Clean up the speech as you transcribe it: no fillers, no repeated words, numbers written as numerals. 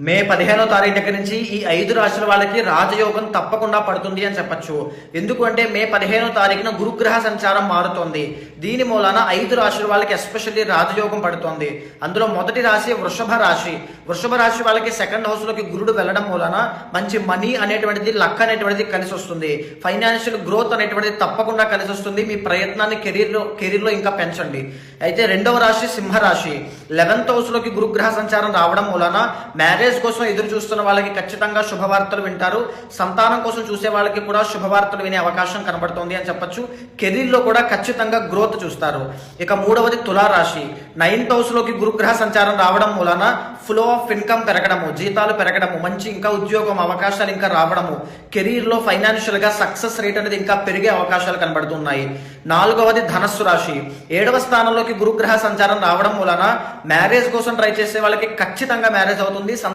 మే 15వ తారీఖు దగ్గర నుంచి ఈ 5 రాశుల వాళ్ళకి రాజయోగం తప్పకుండా పడుతుంది అని చెప్పొచ్చు. ఎందుకు అంటే మే 15వ తారీఖున గురుగ్రహ సంచారం మారుతోంది. దీని మూలాన 5 రాశుల వాళ్ళకి ఎస్పెషల్లీ రాజయోగం పడుతోంది. అందులో మొదటి రాశి వృషభ రాశి. వృషభ రాశి వాళ్ళకి సెకండ్ హౌస్ లోకి గురుడు వెళ్ళడం మూలాన మంచి మనీ అనేటువంటిది, లక్ అనేటువంటిది కలిసి వస్తుంది. ఫైనాన్షియల్ గ్రోత్ అనేటువంటిది తప్పకుండా కలిసి వస్తుంది. మీ ప్రయత్నాన్ని కెరీర్లో ఇంకా పెంచండి. అయితే రెండవ రాశి సింహరాశి. 11th హౌస్ లోకి గురుగ్రహ సంచారం రావడం మూలాన మ్యారేజ్ కోసం ఎదురు చూస్తున్న వాళ్ళకి ఖచ్చితంగా శుభవార్తలు వింటారు. సంతానం కోసం చూసే వాళ్ళకి కూడా శుభవార్తలు వినే అవకాశం కనబడుతోంది అని చెప్పొచ్చు. కెరీర్ లో కూడా ఖచ్చితంగా గ్రోత్ చూస్తారు. ఇక మూడవది తులారాశి. 9th హౌస్ లోకి గురుగ్రహ సంచారం రావడం మూలన ఫ్లో ఆఫ్ ఇన్కమ్ పెరగడము, జీతాలు పెరగడము, మంచి ఇంకా ఉద్యోగం అవకాశాలు ఇంకా రావడము, కెరీర్ లో ఫైనాన్షియల్ గా సక్సెస్ రేట్ అనేది ఇంకా పెరిగే అవకాశాలు కనబడుతున్నాయి. 4వది ధనస్సు రాశి. 7వ స్థానంలోకి గురుగ్రహ సంచారం రావడం మూలన మ్యారేజ్ కోసం ట్రై చేసే వాళ్ళకి ఖచ్చితంగా మ్యారేజ్ అవుతుంది.